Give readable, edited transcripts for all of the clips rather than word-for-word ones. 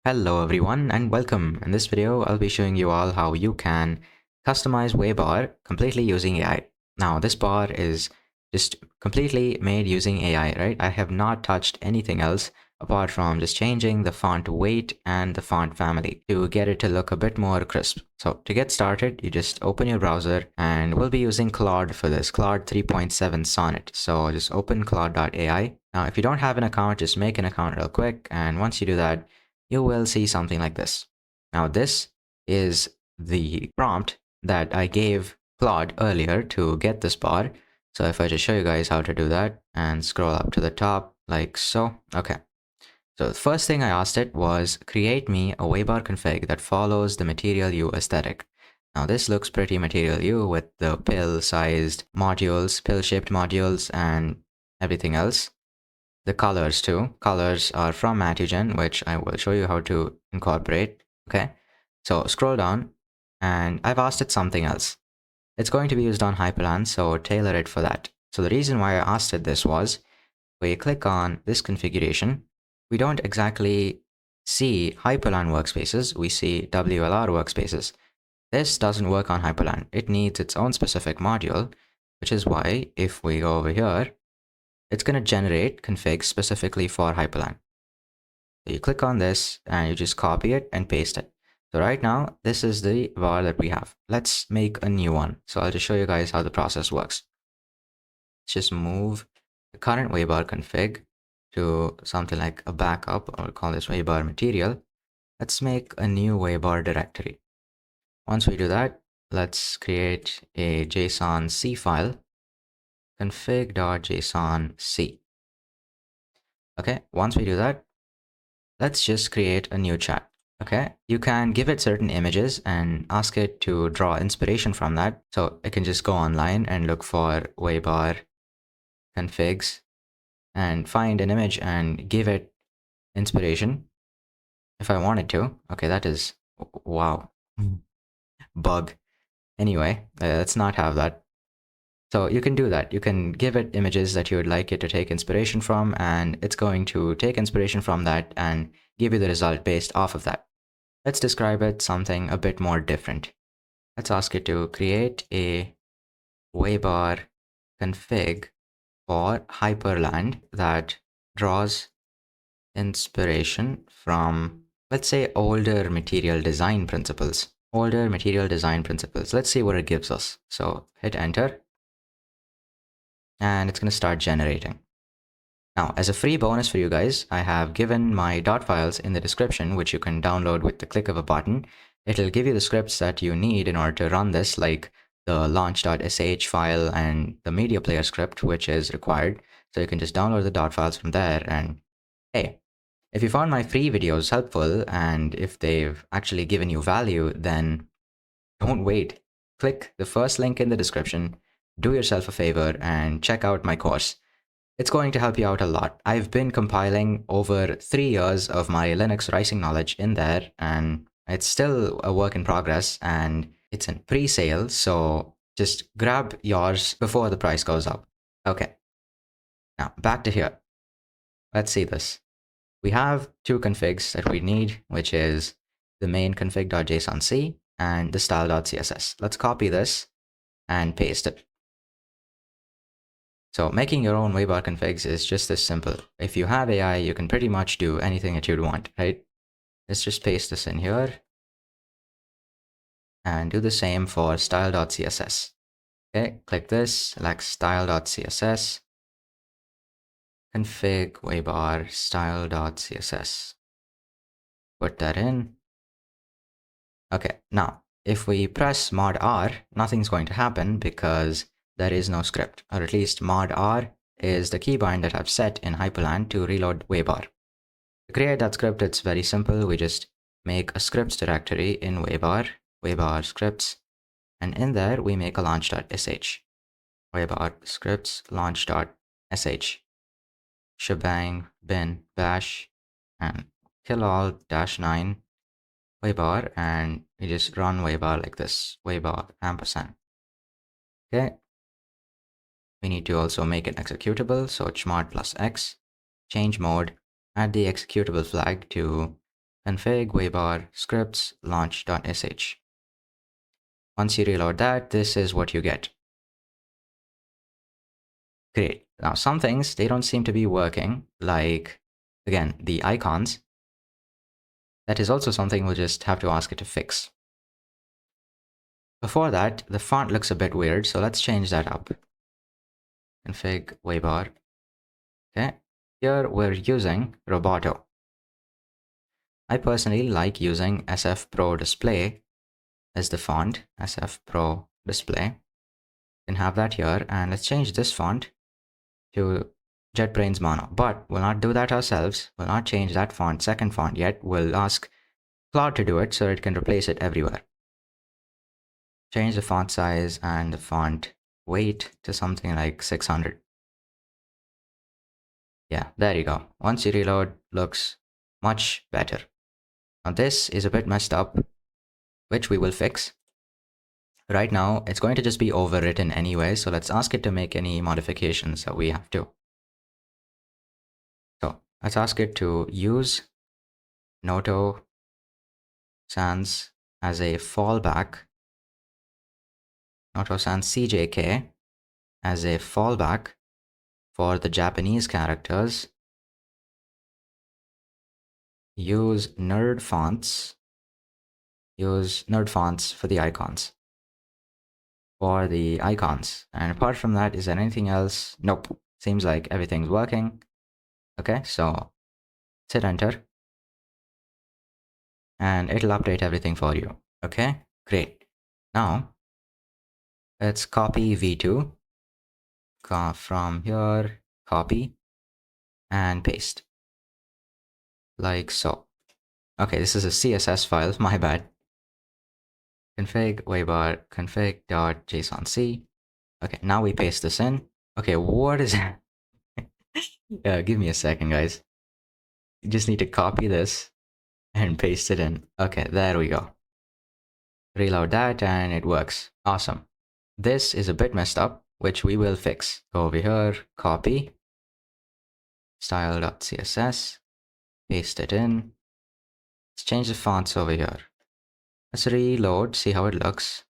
Hello everyone and welcome. In this video, I'll be showing you all how you can customize Waybar completely using AI. Now this bar is just completely made using AI, right? I have not touched anything else apart from just changing the font weight and the font family to get it to look a bit more crisp. So to get started, you just open your browser and we'll be using Claude for this, Claude 3.7 Sonnet. So just open Claude.ai. Now if you don't have an account, just make an account real quick, and once you do that, you will see something like this. Now this is the prompt that I gave Claude earlier to get this bar. So if I just show you guys how to do that and scroll up to the top like so. Okay. So the first thing I asked it was create me a Waybar config that follows the Material U aesthetic. Now this looks pretty Material U with the pill-sized modules, pill-shaped modules and everything else. The colors too. Colors are from Matugen, which I will show you how to incorporate. Okay, so scroll down and I've asked it something else. It's going to be used on Hyprland, so tailor it for that. So the reason why I asked it this was, when you click on this configuration, we don't exactly see Hyprland workspaces, we see WLR workspaces. This doesn't work on Hyprland. It needs its own specific module, which is why if we go over here, it's going to generate configs specifically for Hyprland. So you click on this and you just copy it and paste it. So right now, this is the var that we have. Let's make a new one. So I'll just show you guys how the process works. Let's just move the current Waybar config to something like a backup. I'll call this Waybar material. Let's make a new Waybar directory. Once we do that, let's create a JSON C file, config.jsonc. Okay, once we do that, let's just create a new chat. Okay, you can give it certain images and ask it to draw inspiration from that. So it can just go online and look for Waybar configs and find an image and give it inspiration if I wanted to. Okay, that is, wow, bug. Anyway, let's not have that. So you can do that. You can give it images that you would like it to take inspiration from, and it's going to take inspiration from that and give you the result based off of that. Let's describe it something a bit more different. Let's ask it to create a Waybar config for Hyprland that draws inspiration from, let's say, older material design principles. Let's see what it gives us. So hit enter and it's going to start generating. Now, as a free bonus for you guys, I have given my .files in the description, which you can download with the click of a button. It'll give you the scripts that you need in order to run this, like the launch.sh file and the media player script, which is required. So you can just download the .files from there. And hey, if you found my free videos helpful and if they've actually given you value, then don't wait. Click the first link in the description, do yourself a favor and check out my course. It's going to help you out a lot. I've been compiling over 3 years of my Linux writing knowledge in there, and it's still a work in progress and it's in pre-sale, so just grab yours before the price goes up. Okay, now back to here. Let's see this. We have two configs that we need, which is the main config.jsonc and the style.css. Let's copy this and paste it. So making your own Waybar configs is just this simple. If you have AI, you can pretty much do anything that you'd want, right? Let's just paste this in here and do the same for style.css. Okay, click this, select style.css, config Waybar style.css. Put that in. Okay, now if we press mod R, nothing's going to happen because there is no script, or at least mod R is the keybind that I've set in Hyprland to reload Waybar. To create that script, it's very simple. We just make a scripts directory in Waybar, Waybar scripts, and in there we make a launch.sh, Waybar scripts launch.sh, shebang bin bash, and kill all -9 Waybar, and we just run Waybar like this, Waybar ampersand. Okay. We need to also make it executable, so chmod +x, change mode, add the executable flag to config Waybar scripts launch.sh. Once you reload that, this is what you get. Great. Now some things, they don't seem to be working, like, again, the icons. That is also something we'll just have to ask it to fix. Before that, the font looks a bit weird, so let's change that up. Config Waybar. Okay. Here we're using Roboto. I personally like using SF Pro Display as the font, SF Pro Display. You can have that here, and let's change this font to JetBrains Mono. But we'll not do that ourselves. We'll not change that font, second font yet. We'll ask Claude to do it so it can replace it everywhere. Change the font size and the font weight to something like 600. Yeah, there you go. Once you reload, looks much better. Now this is a bit messed up, which we will fix. Right now, it's going to just be overwritten anyway, so let's ask it to make any modifications that we have to. So let's ask it to use Noto Sans as a fallback, Noto Sans CJK as a fallback for the Japanese characters. Use nerd fonts for the icons. And apart from that, is there anything else? Nope. Seems like everything's working. Okay, so hit enter and it'll update everything for you. Okay, great. Now let's copy v2 from here, copy and paste like so. Okay, this is a CSS file, my bad. Config Waybar config.jsonc. Okay, now we paste this in. Okay, what is it? Give me a second, guys. You just need to copy this and paste it in. Okay, there we go. Reload that and it works. Awesome. This is a bit messed up, which we will fix. Go over here, copy, style.css, paste it in. Let's change the fonts over here. Let's reload, see how it looks.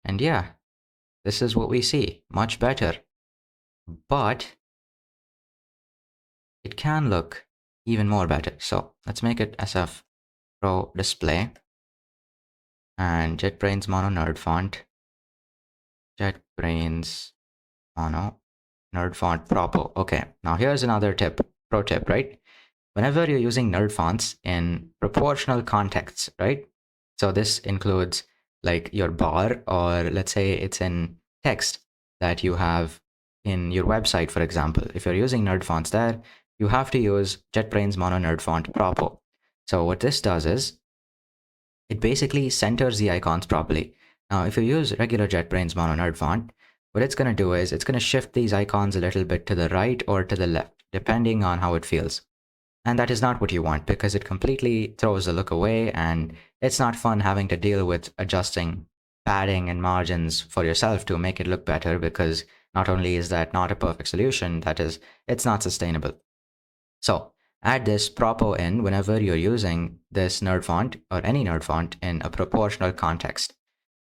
And yeah, this is what we see. Much better. But it can look even more better. So let's make it SF Pro Display and JetBrains Mono Nerd Font. JetBrains Mono Nerd Font Propo. Okay, now here's another pro tip, right? Whenever you're using nerd fonts in proportional contexts, right? So this includes like your bar, or let's say it's in text that you have in your website, for example. If you're using nerd fonts there, you have to use JetBrains Mono Nerd Font Propo. So what this does is it basically centers the icons properly. Now, if you use regular JetBrains Mono Nerd Font, what it's going to do is it's going to shift these icons a little bit to the right or to the left, depending on how it feels. And that is not what you want, because it completely throws the look away, and it's not fun having to deal with adjusting padding and margins for yourself to make it look better, because not only is that not a perfect solution, it's not sustainable. So add this propo in whenever you're using this nerd font or any nerd font in a proportional context.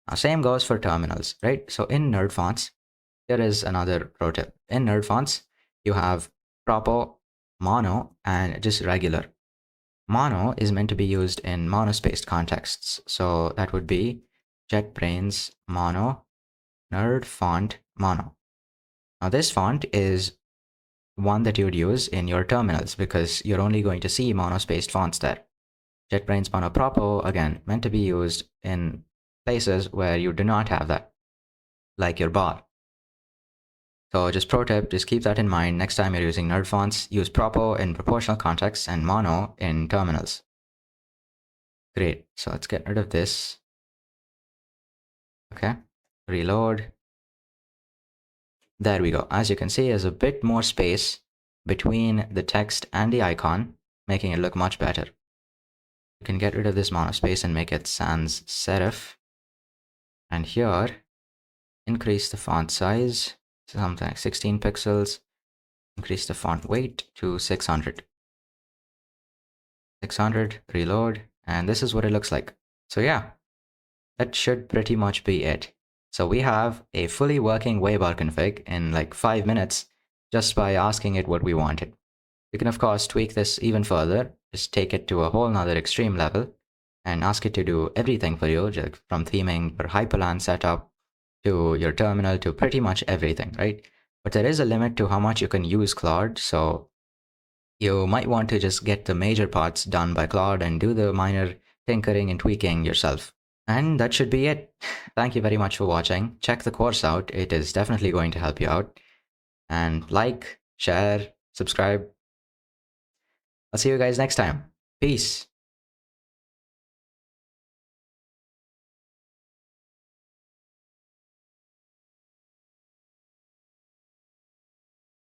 Now, same goes for terminals, right? So in nerd fonts, there is another pro tip. In nerd fonts, you have propo, mono, and just regular. Mono is meant to be used in monospaced contexts. So that would be JetBrains Mono Nerd Font Mono. Now this font is one that you would use in your terminals, because you're only going to see monospaced fonts there. JetBrains Mono Propo, again, meant to be used in places where you do not have that, like your bar. So just pro tip, just keep that in mind. Next time you're using nerd fonts, use propo in proportional contexts and mono in terminals. Great, so let's get rid of this. Okay, reload. There we go. As you can see, there's a bit more space between the text and the icon, making it look much better. You can get rid of this monospace and make it sans serif. And here, increase the font size to something like 16 pixels. Increase the font weight to 600. 600, reload, and this is what it looks like. So yeah, that should pretty much be it. So we have a fully working Waybar config in like 5 minutes just by asking it what we wanted. You can of course tweak this even further, just take it to a whole nother extreme level and ask it to do everything for you, just from theming your Hyprland setup to your terminal to pretty much everything, right? But there is a limit to how much you can use Claude, so you might want to just get the major parts done by Claude and do the minor tinkering and tweaking yourself. And that should be it. Thank you very much for watching. Check the course out. It is definitely going to help you out. And like, share, subscribe. I'll see you guys next time. Peace.